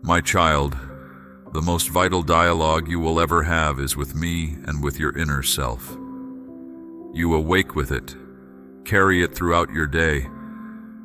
My child, the most vital dialogue you will ever have is with me and with your inner self. You awake with it, carry it throughout your day,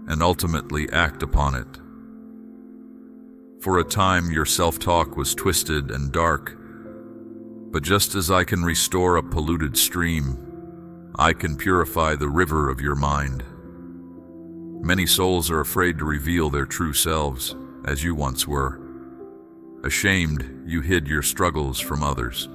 and ultimately act upon it. For a time, your self-talk was twisted and dark, but just as I can restore a polluted stream, I can purify the river of your mind. Many souls are afraid to reveal their true selves, as you once were. Ashamed, you hid your struggles from others.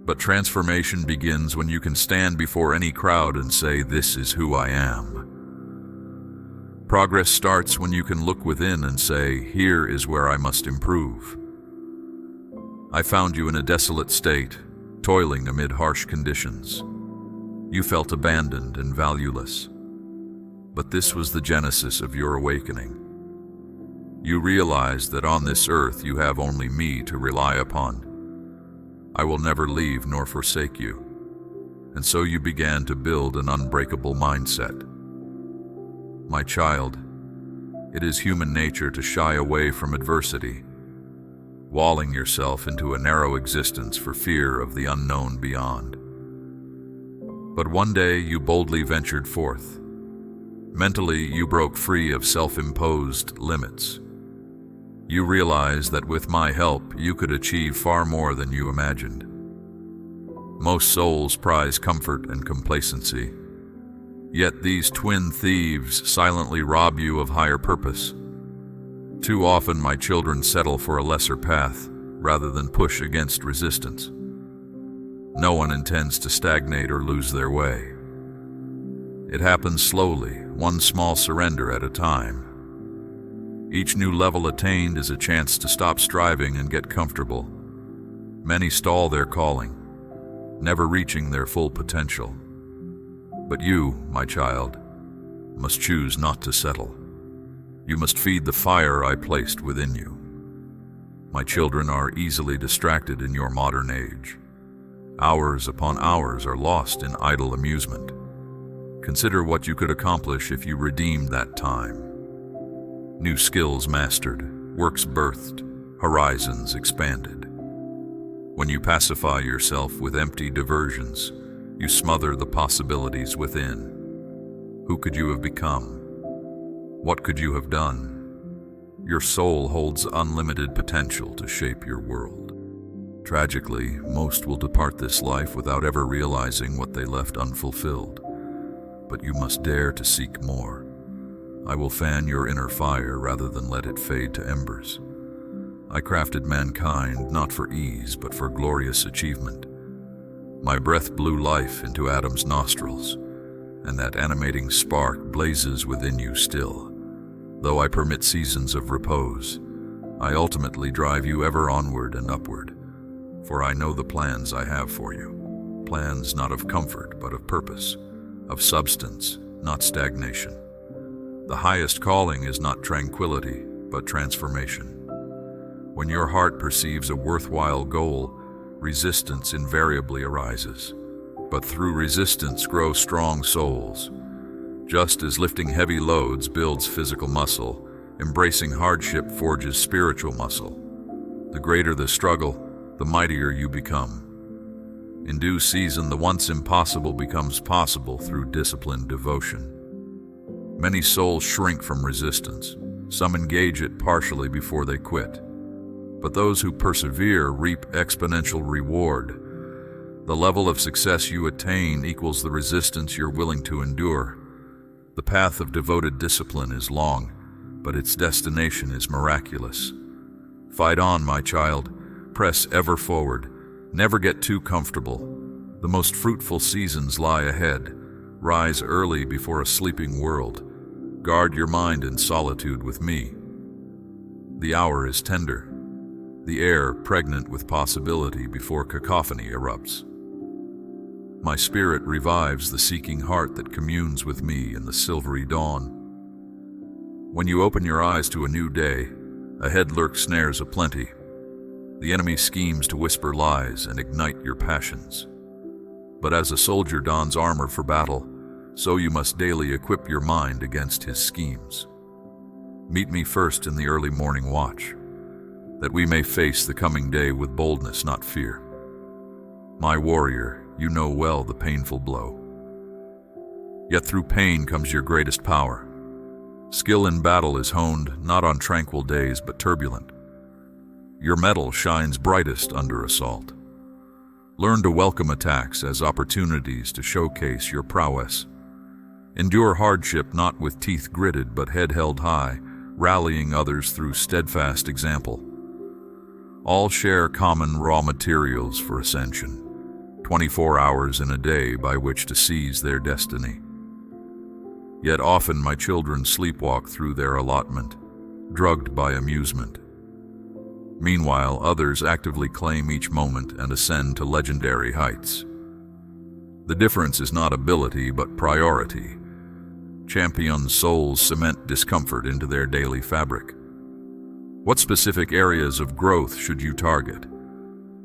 But transformation begins when you can stand before any crowd and say, "This is who I am." Progress starts when you can look within and say, "Here is where I must improve." I found you in a desolate state, toiling amid harsh conditions. You felt abandoned and valueless. But this was the genesis of your awakening. You realized that on this earth you have only me to rely upon. I will never leave nor forsake you. And so you began to build an unbreakable mindset. My child, it is human nature to shy away from adversity, walling yourself into a narrow existence for fear of the unknown beyond. But one day you boldly ventured forth. Mentally, you broke free of self-imposed limits. You realized that with my help, you could achieve far more than you imagined. Most souls prize comfort and complacency. Yet these twin thieves silently rob you of higher purpose. Too often my children settle for a lesser path rather than push against resistance. No one intends to stagnate or lose their way. It happens slowly, one small surrender at a time. Each new level attained is a chance to stop striving and get comfortable. Many stall their calling, never reaching their full potential. But you, my child, must choose not to settle. You must feed the fire I placed within you. My children are easily distracted in your modern age. Hours upon hours are lost in idle amusement. Consider what you could accomplish if you redeemed that time. New skills mastered, works birthed, horizons expanded. When you pacify yourself with empty diversions, you smother the possibilities within. Who could you have become? What could you have done? Your soul holds unlimited potential to shape your world. Tragically, most will depart this life without ever realizing what they left unfulfilled. But you must dare to seek more. I will fan your inner fire rather than let it fade to embers. I crafted mankind not for ease, but for glorious achievement. My breath blew life into Adam's nostrils, and that animating spark blazes within you still. Though I permit seasons of repose, I ultimately drive you ever onward and upward, for I know the plans I have for you. Plans not of comfort, but of purpose, of substance, not stagnation. The highest calling is not tranquility, but transformation. When your heart perceives a worthwhile goal, resistance invariably arises. But through resistance grow strong souls. Just as lifting heavy loads builds physical muscle, embracing hardship forges spiritual muscle. The greater the struggle, the mightier you become. In due season, the once impossible becomes possible through disciplined devotion. Many souls shrink from resistance. Some engage it partially before they quit. But those who persevere reap exponential reward. The level of success you attain equals the resistance you're willing to endure. The path of devoted discipline is long, but its destination is miraculous. Fight on, my child. Press ever forward. Never get too comfortable. The most fruitful seasons lie ahead. Rise early before a sleeping world. Guard your mind in solitude with me. The hour is tender, the air pregnant with possibility before cacophony erupts. My spirit revives the seeking heart that communes with me in the silvery dawn. When you open your eyes to a new day, ahead lurk snares aplenty. The enemy schemes to whisper lies and ignite your passions. But as a soldier dons armor for battle, so you must daily equip your mind against his schemes. Meet me first in the early morning watch, that we may face the coming day with boldness, not fear. My warrior, you know well the painful blow. Yet through pain comes your greatest power. Skill in battle is honed not on tranquil days but turbulent. Your mettle shines brightest under assault. Learn to welcome attacks as opportunities to showcase your prowess. Endure hardship not with teeth gritted but head held high, rallying others through steadfast example. All share common raw materials for ascension, 24 hours in a day by which to seize their destiny. Yet often my children sleepwalk through their allotment, drugged by amusement. Meanwhile, others actively claim each moment and ascend to legendary heights. The difference is not ability but priority. Champion souls cement discomfort into their daily fabric. What specific areas of growth should you target?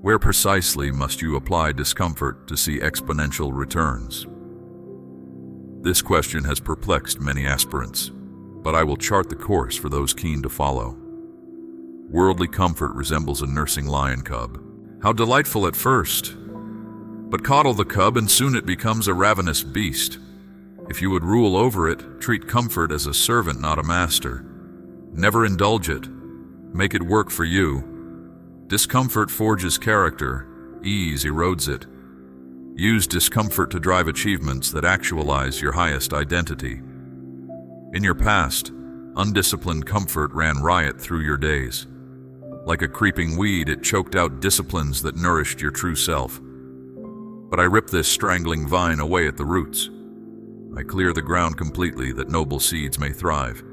Where precisely must you apply discomfort to see exponential returns? This question has perplexed many aspirants, but I will chart the course for those keen to follow. Worldly comfort resembles a nursing lion cub. How delightful at first! But coddle the cub and soon it becomes a ravenous beast. If you would rule over it, treat comfort as a servant, not a master. Never indulge it. Make it work for you. Discomfort forges character. Ease erodes it. Use discomfort to drive achievements that actualize your highest identity. In your past, undisciplined comfort ran riot through your days. Like a creeping weed, it choked out disciplines that nourished your true self. But I rip this strangling vine away at the roots. I clear the ground completely that noble seeds may thrive.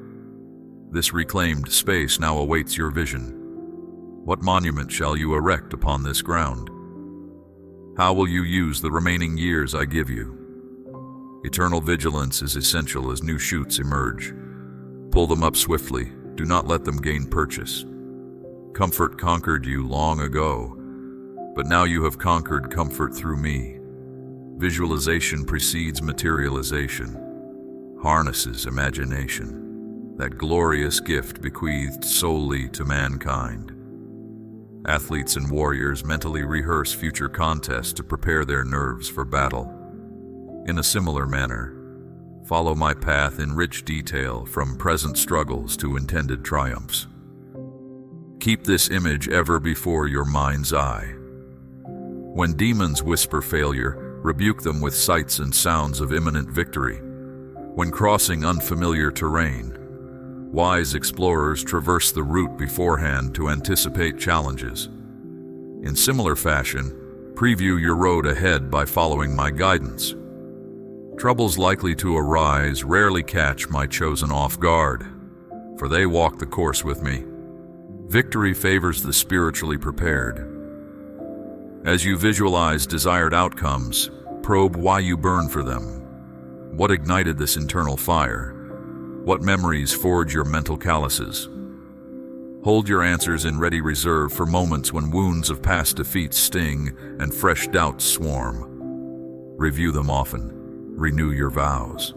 This reclaimed space now awaits your vision. What monument shall you erect upon this ground? How will you use the remaining years I give you? Eternal vigilance is essential as new shoots emerge. Pull them up swiftly. Do not let them gain purchase. Comfort conquered you long ago, but now you have conquered comfort through me. Visualization precedes materialization, harnesses imagination, that glorious gift bequeathed solely to mankind. Athletes and warriors mentally rehearse future contests to prepare their nerves for battle. In a similar manner, follow my path in rich detail from present struggles to intended triumphs. Keep this image ever before your mind's eye. When demons whisper failure, rebuke them with sights and sounds of imminent victory. When crossing unfamiliar terrain, wise explorers traverse the route beforehand to anticipate challenges. In similar fashion, preview your road ahead by following my guidance. Troubles likely to arise rarely catch my chosen off guard, for they walk the course with me. Victory favors the spiritually prepared. As you visualize desired outcomes, probe why you burn for them. What ignited this internal fire? What memories forge your mental calluses? Hold your answers in ready reserve for moments when wounds of past defeats sting and fresh doubts swarm. Review them often. Renew your vows.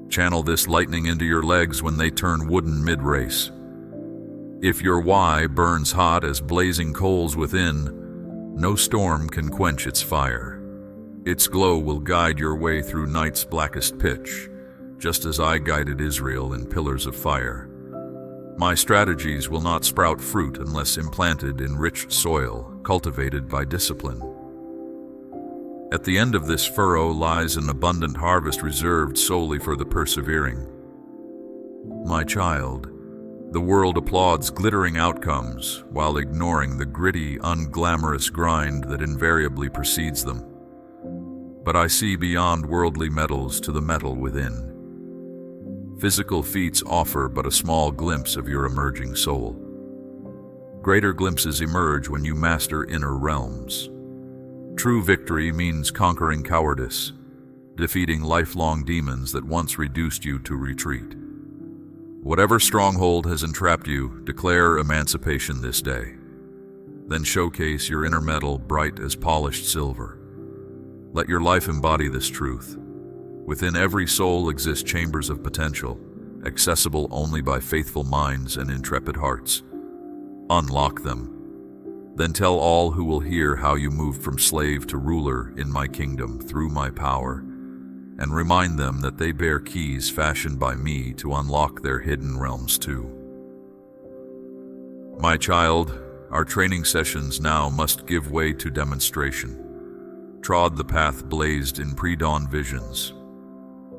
Channel this lightning into your legs when they turn wooden mid-race. If your why burns hot as blazing coals within, no storm can quench its fire. Its glow will guide your way through night's blackest pitch, just as I guided Israel in pillars of fire. My strategies will not sprout fruit unless implanted in rich soil, cultivated by discipline. At the end of this furrow lies an abundant harvest reserved solely for the persevering. My child, the world applauds glittering outcomes while ignoring the gritty, unglamorous grind that invariably precedes them. But I see beyond worldly medals to the metal within. Physical feats offer but a small glimpse of your emerging soul. Greater glimpses emerge when you master inner realms. True victory means conquering cowardice, defeating lifelong demons that once reduced you to retreat. Whatever stronghold has entrapped you, declare emancipation this day. Then showcase your inner metal bright as polished silver. Let your life embody this truth. Within every soul exist chambers of potential, accessible only by faithful minds and intrepid hearts. Unlock them. Then tell all who will hear how you moved from slave to ruler in my kingdom through my power, and remind them that they bear keys fashioned by me to unlock their hidden realms too. My child, our training sessions now must give way to demonstration. Trod the path blazed in pre-dawn visions.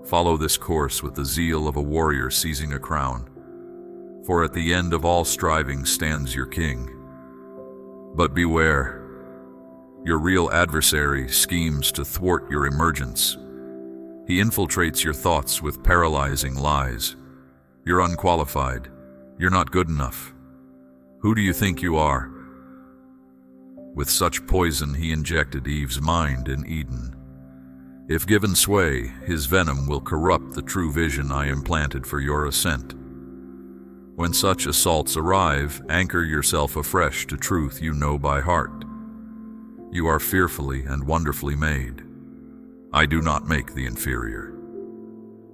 Follow this course with the zeal of a warrior seizing a crown, for at the end of all striving stands your king. But beware, your real adversary schemes to thwart your emergence. He infiltrates your thoughts with paralyzing lies. You're unqualified. You're not good enough. Who do you think you are? With such poison he injected Eve's mind in Eden. If given sway, his venom will corrupt the true vision I implanted for your ascent. When such assaults arrive, anchor yourself afresh to truth you know by heart. You are fearfully and wonderfully made. I do not make the inferior.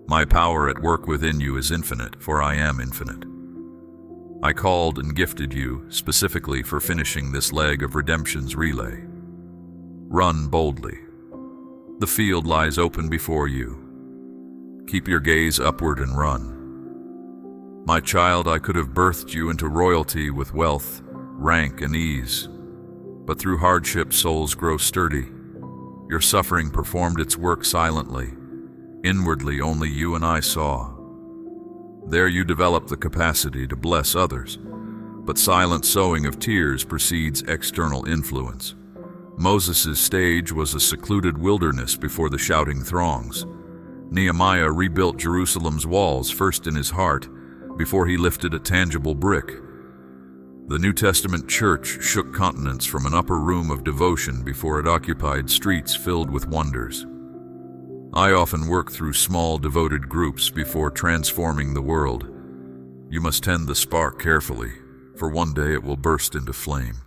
My power at work within you is infinite, for I am infinite. I called and gifted you specifically for finishing this leg of redemption's relay. Run boldly. The field lies open before you. Keep your gaze upward and run. My child, I could have birthed you into royalty with wealth, rank, and ease. But through hardship, souls grow sturdy. Your suffering performed its work silently. Inwardly, only you and I saw. There you develop the capacity to bless others, but silent sowing of tears precedes external influence. Moses' stage was a secluded wilderness before the shouting throngs. Nehemiah rebuilt Jerusalem's walls first in his heart, before he lifted a tangible brick. The New Testament church shook continents from an upper room of devotion before it occupied streets filled with wonders. I often work through small, devoted groups before transforming the world. You must tend the spark carefully, for one day it will burst into flame.